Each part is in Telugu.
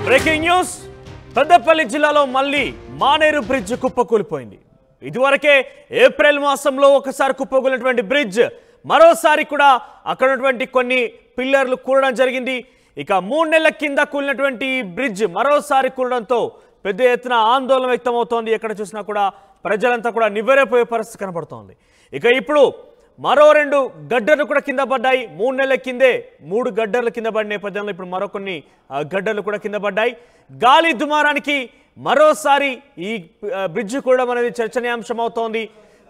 బ్రేకింగ్ న్యూస్ పెద్దపల్లి జిల్లాలో మళ్ళీ మానేరు బ్రిడ్జ్ కుప్పకూలిపోయింది. ఇదివరకే ఏప్రిల్ మాసంలో ఒకసారి కుప్పకూలినటువంటి బ్రిడ్జ్ మరోసారి కూడా అక్కడ ఉన్నటువంటి కొన్ని పిల్లర్లు కూలడం జరిగింది. ఇక 3 నెలల కింద కూలినటువంటి బ్రిడ్జ్ మరోసారి కూలడంతో పెద్ద ఎత్తున ఆందోళన వ్యక్తమవుతోంది. ఎక్కడ చూసినా కూడా ప్రజలంతా కూడా నివ్వెరపోయే పరిస్థితి కనబడుతోంది. ఇక ఇప్పుడు మరో 2 గడ్డర్లు కూడా కింద పడ్డాయి. 3 నెలల కిందే 3 గడ్డర్లు కింద పడిన నేపథ్యంలో ఇప్పుడు మరో కొన్ని గడ్డర్లు కూడా కింద పడ్డాయి. గాలి దుమారానికి మరోసారి ఈ బ్రిడ్జ్ కూడా అనేది చర్చనీయాంశం అవుతోంది.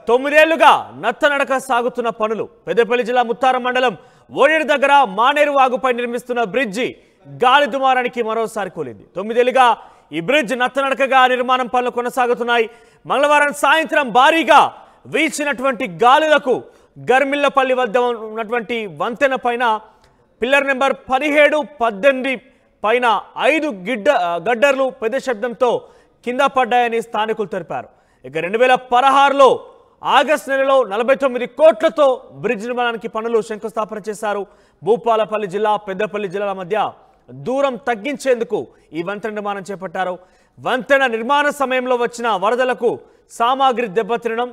9 ఏళ్లుగా నత్తనడక సాగుతున్న పనులు పెద్దపల్లి జిల్లా ముత్తారం మండలం ఓడేడు దగ్గర మానేరు వాగుపై నిర్మిస్తున్న బ్రిడ్జి గాలి దుమారానికి మరోసారి కూలింది. 9 ఏళ్లుగా ఈ బ్రిడ్జ్ నత్తనడకగా నిర్మాణం పనులు కొనసాగుతున్నాయి. మంగళవారం సాయంత్రం భారీగా వీచినటువంటి గాలులకు గర్మిల్లపల్లి వద్ద ఉన్నటువంటి వంతెన పైన పిల్లర్ నెంబర్ 17, 18 పైన 5 గడ్డర్లు పెద్ద శబ్దంతో కింద పడ్డాయని స్థానికులు తెలిపారు. ఇక 2016లో ఆగస్టు నెలలో 49 కోట్లతో బ్రిడ్జ్ నిర్మాణానికి పనులు శంకుస్థాపన చేశారు. భూపాలపల్లి జిల్లా పెద్దపల్లి జిల్లాల మధ్య దూరం తగ్గించేందుకు ఈ వంతెన నిర్మాణం చేపట్టారు. వంతెన నిర్మాణ సమయంలో వచ్చిన వరదలకు సామాగ్రి దెబ్బతినడం,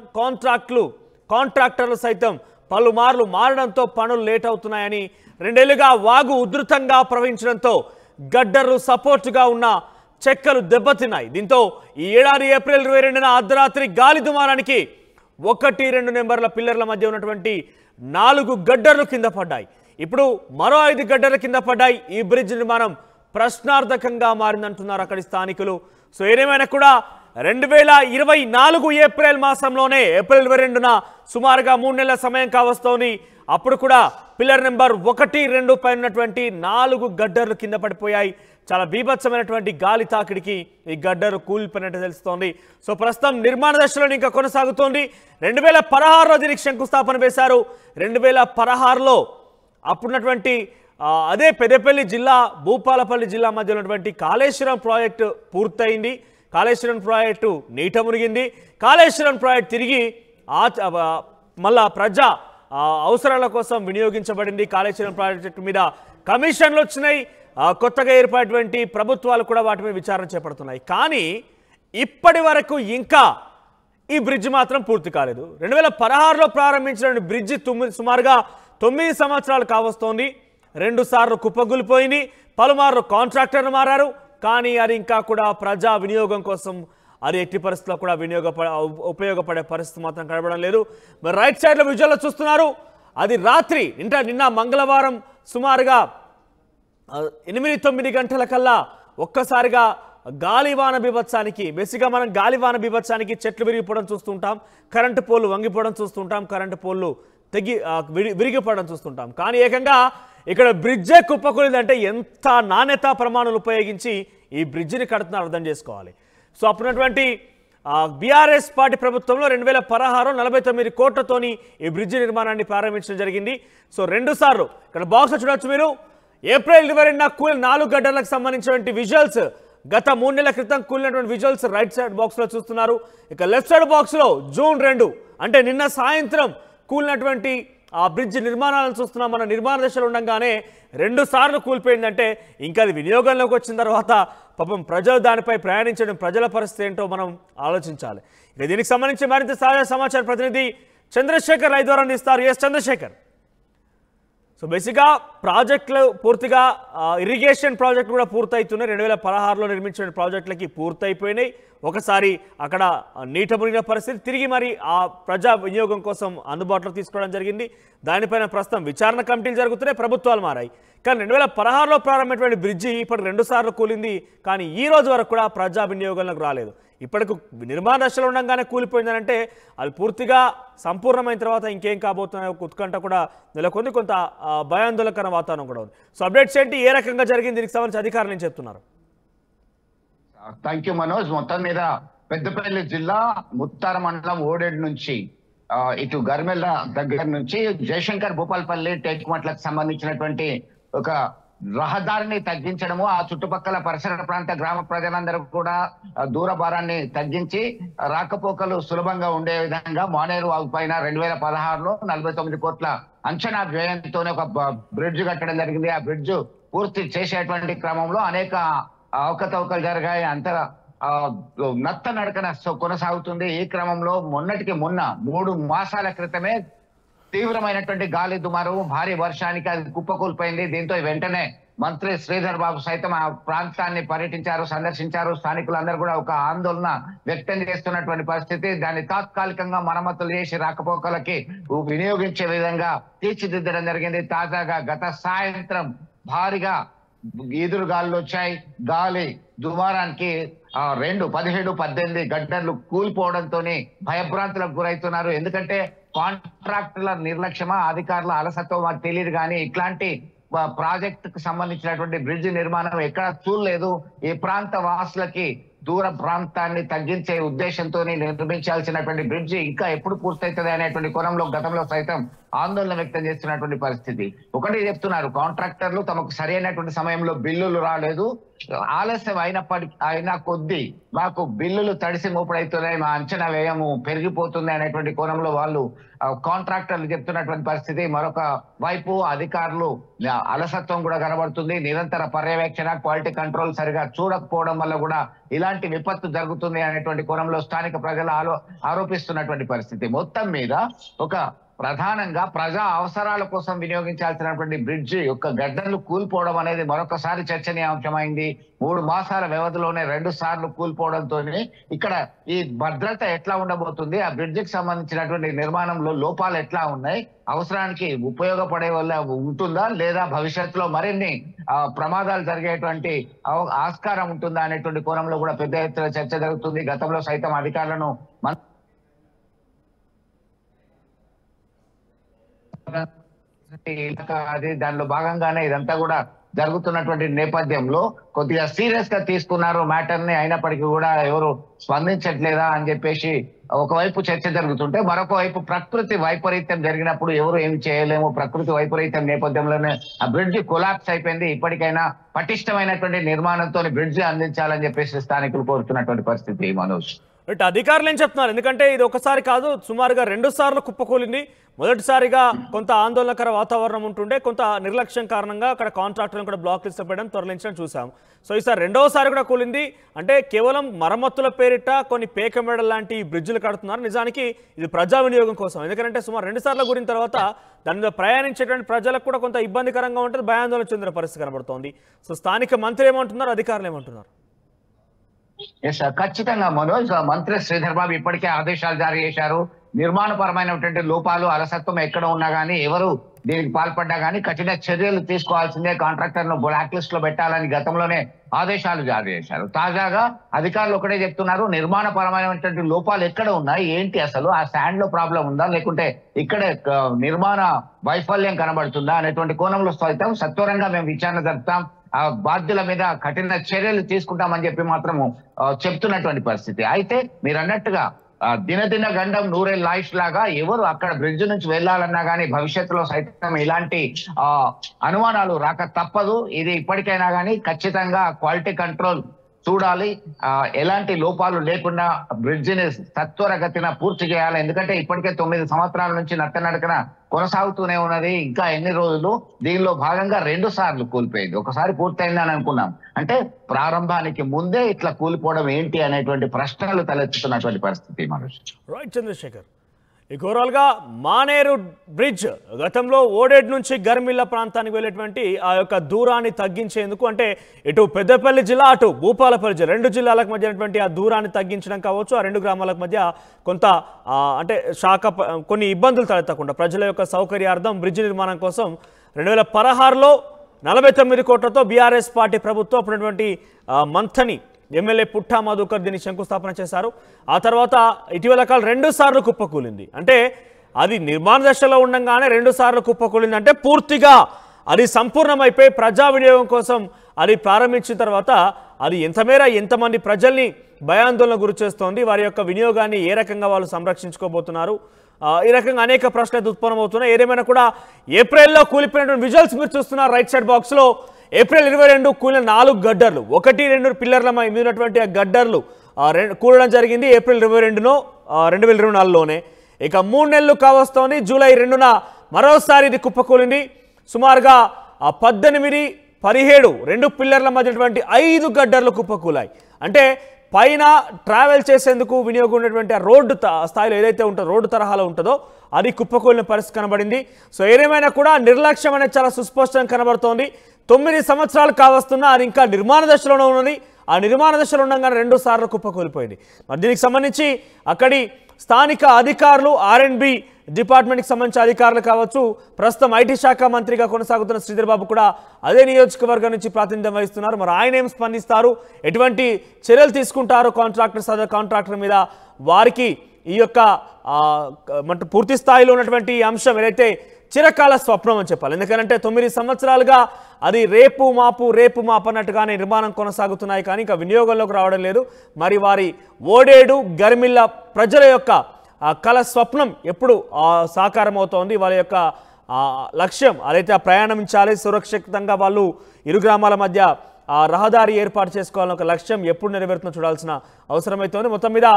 కాంట్రాక్టర్లు సైతం పలుమార్లు మారడంతో పనులు లేట్ అవుతున్నాయని, 2 ఏళ్లుగా వాగు ఉధృతంగా ప్రవహించడంతో గడ్డర్లు సపోర్టుగా ఉన్న చెక్కలు దెబ్బతిన్నాయి. దీంతో ఈ ఏడాది ఏప్రిల్ 22న అర్ధరాత్రి గాలి దుమారానికి 1-2 నెంబర్ల పిల్లర్ల మధ్య ఉన్నటువంటి 4 గడ్డర్లు కింద పడ్డాయి. ఇప్పుడు మరో 5 గడ్డర్లు కింద పడ్డాయి. ఈ బ్రిడ్జ్ నిర్మాణం ప్రశ్నార్థకంగా మారిందంటున్నారు అక్కడి స్థానికులు. సో ఏదేమైనా కూడా 2024 ఏప్రిల్ మాసంలోనే ఏప్రిల్ 22న సుమారుగా 3 నెలల సమయం కావస్తోంది. అప్పుడు కూడా పిల్లర్ నెంబర్ 1, 2 పైన ఉన్నటువంటి 4 గడ్డర్లు కింద పడిపోయాయి. చాలా బీభత్సమైనటువంటి గాలి తాకిడికి ఈ గడ్డరు కూలిపోయినట్టు తెలుస్తోంది. సో ప్రస్తుతం నిర్మాణ దశలో ఇంకా కొనసాగుతోంది. 2016లో దీనికి శంకుస్థాపన వేశారు. 2016లో అప్పుడున్నటువంటి అదే పెద్దపల్లి జిల్లా భూపాలపల్లి జిల్లా మధ్య ఉన్నటువంటి కాళేశ్వరం ప్రాజెక్టు పూర్తయింది. కాళేశ్వరం ప్రాజెక్టు నీట మునిగింది. కాళేశ్వరం ప్రాజెక్టు తిరిగి మళ్ళా ప్రజా అవసరాల కోసం వినియోగించబడింది. కాళేశ్వరం ప్రాజెక్టు మీద కమిషన్లు వచ్చినాయి. కొత్తగా ఏర్పడినటువంటి ప్రభుత్వాలు కూడా వాటి మీద విచారణ చేపడుతున్నాయి. కానీ ఇప్పటి వరకు ఇంకా ఈ బ్రిడ్జ్ మాత్రం పూర్తి కాలేదు. 2016లో ప్రారంభించిన బ్రిడ్జ్ సుమారుగా 9 సంవత్సరాలు కావస్తోంది. 2 సార్లు కుప్పగూలిపోయింది. పలుమార్లు కాంట్రాక్టర్లు మారారు. కానీ అది ఇంకా కూడా ప్రజా వినియోగం కోసం అది ఎట్టి పరిస్థితుల్లో కూడా ఉపయోగపడే పరిస్థితి మాత్రం కనబడడం లేదు. మరి రైట్ సైడ్లో విజువల్లో చూస్తున్నారు. అది రాత్రి నిన్న మంగళవారం సుమారుగా 8-9 గంటల కల్లా ఒక్కసారిగా గాలివాన బీభత్సానికి, బేసిక్గా మనం గాలివాన బీభత్సానికి చెట్లు విరిగిపోవడం చూస్తుంటాం, కరెంటు పోల్లు వంగిపోవడం చూస్తుంటాం, కరెంటు పోల్లు విరిగిపోవడం చూస్తుంటాం. కానీ ఏకంగా ఇక్కడ బ్రిడ్జే కుప్పకూలిందంటే ఎంత నాణ్యత ప్రమాణాలు ఉపయోగించి ఈ బ్రిడ్జిని కడుతున్నారు అర్థం చేసుకోవాలి. సో అప్పుడున్నటువంటి బీఆర్ఎస్ పార్టీ ప్రభుత్వంలో 2016 49 కోట్లతోని ఈ బ్రిడ్జి నిర్మాణాన్ని ప్రారంభించడం జరిగింది. సో 2 సార్లు ఇక్కడ బాక్స్లో చూడవచ్చు మీరు. ఏప్రిల్ 22న కూలిన 4 గడ్డర్లకు సంబంధించినటువంటి విజువల్స్, గత 3 నెలల క్రితం కూలినటువంటి విజువల్స్ రైట్ సైడ్ బాక్స్లో చూస్తున్నారు. ఇక లెఫ్ట్ సైడ్ బాక్స్లో జూన్ 2 అంటే నిన్న సాయంత్రం కూలినటువంటి ఆ బ్రిడ్జ్ నిర్మాణాలను చూస్తున్నాం. మన నిర్మాణ దశలో ఉండగానే 2 సార్లు కూలిపోయిందంటే ఇంకా అది వినియోగంలోకి వచ్చిన తర్వాత పాపం ప్రజలు దానిపై ప్రయాణించడం, ప్రజల పరిస్థితి ఏంటో మనం ఆలోచించాలి. ఇక దీనికి సంబంధించి మరింత తాజా సమాచార ప్రతినిధి చంద్రశేఖర్ లైవ్ ద్వారా అందిస్తారు. ఎస్ చంద్రశేఖర్. సో బేసిక్గా ప్రాజెక్టులు పూర్తిగా ఇరిగేషన్ ప్రాజెక్టులు కూడా పూర్తవుతున్నాయి. 2016లో నిర్మించిన ప్రాజెక్టులకి పూర్తయిపోయినాయి. ఒకసారి అక్కడ నీట మునిగిన పరిస్థితి తిరిగి మరి ఆ ప్రజా వినియోగం కోసం అందుబాటులో తీసుకోవడం జరిగింది. దానిపైన ప్రస్తుతం విచారణ కమిటీలు జరుగుతున్నాయి, ప్రభుత్వాలు మారాయి. కానీ 2016లో ప్రారంభమైనటువంటి బ్రిడ్జి ఇప్పటికి 2 సార్లు కూలింది. కానీ ఈ రోజు వరకు కూడా ప్రజా వినియోగంలోకి రాలేదు. ఇప్పటికి నిర్మాణ దశలో ఉండగానే కూలిపోయిందనంటే అది పూర్తిగా సంపూర్ణమైన తర్వాత ఇంకేం కాబోతున్న ఉత్కంఠ కూడా నెలకొంది. కొంత భయాందోళనకర వాతావరణం కూడా ఉంది. సో అప్డేట్స్ ఏంటి, ఏ రకంగా జరిగింది, దీనికి సంబంధించి అధికారులు ఏం చెప్తున్నారు? Thank you Manoj. మొత్తం మీద పెద్దపల్లి జిల్లా ముత్తార మండలం ఓడేడు నుంచి ఇటు గర్మెల్ల దగ్గర నుంచి జయశంకర్ భూపాలపల్లి టేకుమట్లకు సంబంధించినటువంటి ఒక రహదారిని తగ్గించడము, ఆ చుట్టుపక్కల పరిసర ప్రాంత గ్రామ ప్రజలందరూ కూడా దూర భారాన్ని తగ్గించి రాకపోకలు సులభంగా ఉండే విధంగా మానేరు వాగు పైన 2016లో 49 కోట్ల అంచనా వ్యయంతోనే ఒక బ్రిడ్జ్ కట్టడం జరిగింది. ఆ బ్రిడ్జ్ పూర్తి చేసేటువంటి క్రమంలో అనేక అవకతవకలు జరిగాయి, అంత నత్త నడకన కొనసాగుతుంది. ఈ క్రమంలో మొన్నటికి మొన్న 3 మాసాల క్రితమే తీవ్రమైనటువంటి గాలి దుమారం, భారీ వర్షానికి అది కుప్పకూలిపోయింది. దీంతో వెంటనే మంత్రి శ్రీధర్ బాబు సైతం ఆ ప్రాంతాన్ని పర్యటించారు, సందర్శించారు. స్థానికులందరూ కూడా ఒక ఆందోళన వ్యక్తం చేస్తున్నటువంటి పరిస్థితి. దాన్ని తాత్కాలికంగా మరమ్మతులు చేసి రాకపోకలకి వినియోగించే విధంగా తీర్చిదిద్దడం జరిగింది. తాజాగా గత సాయంత్రం భారీగా ఈదురుగాలు వచ్చాయి. గాలి దుమారానికి 17, 18 గడ్డర్లు కూలిపోవడంతో భయభ్రాంతులకు గురవుతున్నారు. ఎందుకంటే కాంట్రాక్టర్ల నిర్లక్ష్యమా, అధికారుల అలసత్వం మాకు తెలియదు, కానీ ఇట్లాంటి ప్రాజెక్టుకు సంబంధించినటువంటి బ్రిడ్జ్ నిర్మాణం ఎక్కడ చూడలేదు. ఈ ప్రాంత వాసులకి దూర ప్రాంతాన్ని తగ్గించే ఉద్దేశంతో నిర్మించాల్సినటువంటి బ్రిడ్జి ఇంకా ఎప్పుడు పూర్తవుతుంది అనేటువంటి కోణంలో గతంలో సైతం ఆందోళన వ్యక్తం చేస్తున్నటువంటి పరిస్థితి. ఒకటి చెప్తున్నారు, కాంట్రాక్టర్లు తమకు సరైనటువంటి సమయంలో బిల్లులు రాలేదు, ఆలస్యం అయినా కొద్దీ మాకు బిల్లులు తడిసి మోపుడవుతున్నాయి, మా అంచనా వ్యయము పెరిగిపోతుంది అనేటువంటి కోణంలో వాళ్ళు కాంట్రాక్టర్లు చెప్తున్నటువంటి పరిస్థితి. మరొక వైపు అధికారులు అలసత్వం కూడా కనబడుతుంది. నిరంతర పర్యవేక్షణ, క్వాలిటీ కంట్రోల్ సరిగా చూడకపోవడం వల్ల కూడా ఇలాంటి విపత్తు జరుగుతుంది అనేటువంటి కోణంలో స్థానిక ప్రజలు ఆరోపిస్తున్నటువంటి పరిస్థితి. మొత్తం మీద ఒక ప్రధానంగా ప్రజా అవసరాల కోసం వినియోగించాల్సినటువంటి బ్రిడ్జి యొక్క గడ్డలు కూలిపోవడం అనేది మరొకసారి చర్చనీయాంశమైంది. 3 మాసాల వ్యవధిలోనే 2 సార్లు కూలిపోవడంతో ఇక్కడ ఈ భద్రత ఎట్లా ఉండబోతుంది, ఆ బ్రిడ్జికి సంబంధించినటువంటి నిర్మాణంలో లోపాలు ఎట్లా ఉన్నాయి, అవసరానికి ఉపయోగపడే వల్ల ఉంటుందా లేదా భవిష్యత్తులో మరిన్ని ప్రమాదాలు జరిగేటువంటి ఆస్కారం ఉంటుందా అనేటువంటి కోణంలో కూడా పెద్ద ఎత్తున చర్చ జరుగుతుంది. గతంలో సైతం అధికారులను దానిలో భాగంగానే ఇదంతా కూడా జరుగుతున్నటువంటి నేపథ్యంలో కొద్దిగా సీరియస్ గా తీసుకున్నారు మ్యాటర్ ని. అయినప్పటికీ కూడా ఎవరు స్పందించట్లేదా అని చెప్పేసి ఒకవైపు చర్చ జరుగుతుంటే, మరొక వైపు ప్రకృతి వైపరీత్యం జరిగినప్పుడు ఎవరు ఏమి చేయలేము. ప్రకృతి వైపరీత్యం నేపథ్యంలోనే ఆ బ్రిడ్జ్ కొలాప్స్ అయిపోయింది. ఇప్పటికైనా పటిష్టమైనటువంటి నిర్మాణంతో బ్రిడ్జ్ అందించాలని చెప్పేసి స్థానికులు కోరుతున్నటువంటి పరిస్థితి. మనోజ్, అధికారులు ఏం చెప్తున్నారు? ఎందుకంటే ఇది ఒకసారి కాదు, సుమారుగా 2 సార్లు కుప్పకూలింది. మొదటిసారిగా కొంత ఆందోళనకర వాతావరణం ఉంటుండే, కొంత నిర్లక్ష్యం కారణంగా అక్కడ కాంట్రాక్టర్లను కూడా బ్లాక్ లిస్ట్ పెట్టడం, తరలించడం చూసాం. సో ఈసారి 2వసారి కూడా కూలింది. అంటే కేవలం మరమ్మతుల పేరిట కొన్ని పేక మెడల్ లాంటి బ్రిడ్జిలు కడుతున్నారు. నిజానికి ఇది ప్రజా వినియోగం కోసం. ఎందుకంటే సుమారు 2 సార్లు కూలిన తర్వాత దాని మీద ప్రయాణించేటువంటి ప్రజలకు కూడా కొంత ఇబ్బందికరంగా ఉంటుంది, భయాందోళన చెందిన పరిస్థితి కనబడుతోంది. సో స్థానిక మంత్రి ఏమంటున్నారు, అధికారులు ఏమంటున్నారు? ఖచ్చితంగా మనోజ్, మంత్రి శ్రీధర్ బాబు ఇప్పటికే ఆదేశాలు జారీ చేశారు. నిర్మాణపరమైనటువంటి లోపాలు, అలసత్వం ఎక్కడ ఉన్నా కానీ, ఎవరు దీనికి పాల్పడ్డా కానీ కఠిన చర్యలు తీసుకోవాల్సిందే, కాంట్రాక్టర్ ను బ్లాక్ లిస్ట్ లో పెట్టాలని గతంలోనే ఆదేశాలు జారీ చేశారు. తాజాగా అధికారులు ఒకటే చెప్తున్నారు, నిర్మాణపరమైనటువంటి లోపాలు ఎక్కడ ఉన్నాయి, ఏంటి అసలు ఆ స్టాండ్ లో ప్రాబ్లం ఉందా, లేకుంటే ఇక్కడే నిర్మాణ వైఫల్యం కనబడుతుందా అనేటువంటి కోణంలో సైతం సత్వరంగా మేము విచారణ జరుపుతాం, ఆ బాధ్యుల మీద కఠిన చర్యలు తీసుకుంటామని చెప్పి మాత్రము చెప్తున్నటువంటి పరిస్థితి. అయితే మీరు అన్నట్టుగా దినదిన గండం నూరే లాయిష్ లాగా ఎవరు అక్కడ బ్రిడ్జ్ నుంచి వెళ్లాలన్నా కానీ భవిష్యత్తులో సైతం ఇలాంటి అనుమానాలు రాక తప్పదు. ఇది ఇప్పటికైనా కానీ ఖచ్చితంగా క్వాలిటీ కంట్రోల్ చూడాలి, ఎలాంటి లోపాలు లేకుండా బ్రిడ్జిని సత్వరగతిన పూర్తి చేయాలి. ఎందుకంటే ఇప్పటికే 9 సంవత్సరాల నుంచి నత్తనడకన కొనసాగుతూనే ఉన్నది. ఇంకా ఎన్ని రోజులు? దీనిలో భాగంగా 2 సార్లు కూలిపోయింది. ఒకసారి పూర్తయిందని అనుకున్నాం. అంటే ప్రారంభానికి ముందే ఇట్లా కూలిపోవడం ఏంటి అనేటువంటి ప్రశ్నలు తలెత్తుతున్నటువంటి పరిస్థితి. మనోజ్, రైట్ చంద్రశేఖర్, ఓవరాల్గా మానేరు బ్రిడ్జ్ గతంలో ఓడేడ్ నుంచి గర్మిల్ల ప్రాంతానికి వెళ్ళేటువంటి ఆ యొక్క దూరాన్ని తగ్గించేందుకు, అంటే ఇటు పెద్దపల్లి జిల్లా అటు భూపాలపల్లి జిల్లా 2 జిల్లాలకు మధ్యనటువంటి ఆ దూరాన్ని తగ్గించడం కావచ్చు, ఆ 2 గ్రామాలకు మధ్య కొంత అంటే కొన్ని ఇబ్బందులు తలెత్తకుండా ప్రజల యొక్క సౌకర్యార్థం బ్రిడ్జ్ నిర్మాణం కోసం 2016లో 49 కోట్లతో బీఆర్ఎస్ పార్టీ ప్రభుత్వం అప్పుడున్నటువంటి మంథని ఎమ్మెల్యే పుట్టా మధుకర్ దీన్ని శంకుస్థాపన చేశారు. ఆ తర్వాత ఇటీవల కాలం 2 సార్లు కుప్పకూలింది. అంటే అది నిర్మాణ దశలో ఉండగానే 2 సార్లు కుప్పకూలింది. అంటే పూర్తిగా అది సంపూర్ణమైపోయి ప్రజా వినియోగం కోసం అది ప్రారంభించిన తర్వాత అది ఎంతమంది ప్రజల్ని భయాందోళన గురి చేస్తోంది, వారి యొక్క వినియోగాన్ని ఏ రకంగా వాళ్ళు సంరక్షించుకోబోతున్నారు, ఈ రకంగా అనేక ప్రశ్నలు ఉత్పన్నమవుతున్నాయి. ఏదేమైనా కూడా ఏప్రిల్లో కూలిపోయినటువంటి విజువల్స్ మీరు చూస్తున్నారు రైట్ సైడ్ బాక్స్లో. ఏప్రిల్ 22 కూలిన 4 గడ్డర్లు, 1-2 పిల్లర్ల మీద ఉన్నటువంటి ఆ గడ్డర్లు కూలడం జరిగింది ఏప్రిల్ 22నో 2024లోనే. ఇక 3 నెలలు కావస్తోంది. జూలై 2న మరోసారి ఇది కుప్పకూలింది. సుమారుగా 18 17 రెండు పిల్లర్ల మధ్యటువంటి 5 గడ్డర్లు కుప్పకూలాయి. అంటే పైన ట్రావెల్ చేసేందుకు వినియోగం ఉన్నటువంటి ఆ రోడ్డు స్థాయిలో ఏదైతే ఉంటుందో రోడ్డు తరహాలో ఉంటుందో అది కుప్పకూలిన పరిస్థితి కనబడింది. సో ఏదేమైనా కూడా నిర్లక్ష్యం అనేది చాలా సుస్పష్టంగా కనబడుతోంది. 9 సంవత్సరాలు కావస్తున్నా అది ఇంకా నిర్మాణ దశలోనే ఉన్నది. ఆ నిర్మాణ దశలో ఉండగానే 2 సార్లు కుప్పకూలిపోయింది. మరి దీనికి సంబంధించి అక్కడి స్థానిక అధికారులు R&B డిపార్ట్మెంట్కి సంబంధించిన అధికారులు కావచ్చు, ప్రస్తుతం ఐటీ శాఖ మంత్రిగా కొనసాగుతున్న శ్రీధర్ బాబు కూడా అదే నియోజకవర్గం నుంచి ప్రాతినిధ్యం వహిస్తున్నారు. మరి ఆయన ఏం స్పందిస్తారు, ఎటువంటి చర్యలు తీసుకుంటారు కాంట్రాక్టర్ మీద, వారికి ఈ యొక్క పూర్తి స్థాయిలో ఉన్నటువంటి అంశం ఏదైతే చిరకాల స్వప్నం అని చెప్పాలి. ఎందుకంటే 9 సంవత్సరాలుగా అది రేపు మాపు అన్నట్టుగానే నిర్మాణం కొనసాగుతున్నాయి, కానీ ఇంకా వినియోగంలోకి రావడం లేదు. మరి వారి ఓడేడు గర్మిల్ల ప్రజల యొక్క కళ స్వప్నం ఎప్పుడు సాకారం అవుతోంది, వాళ్ళ యొక్క లక్ష్యం అదైతే ప్రయాణించాలి సురక్షితంగా, వాళ్ళు ఇరు గ్రామాల మధ్య రహదారి ఏర్పాటు చేసుకోవాలని ఒక లక్ష్యం ఎప్పుడు నెరవేరుతుందో చూడాల్సిన అవసరమైతోంది. మొత్తం మీద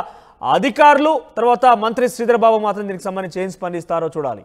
అధికారులు తర్వాత మంత్రి శ్రీధర్ బాబు మాత్రం దీనికి సంబంధించి ఏం స్పందిస్తారో చూడాలి.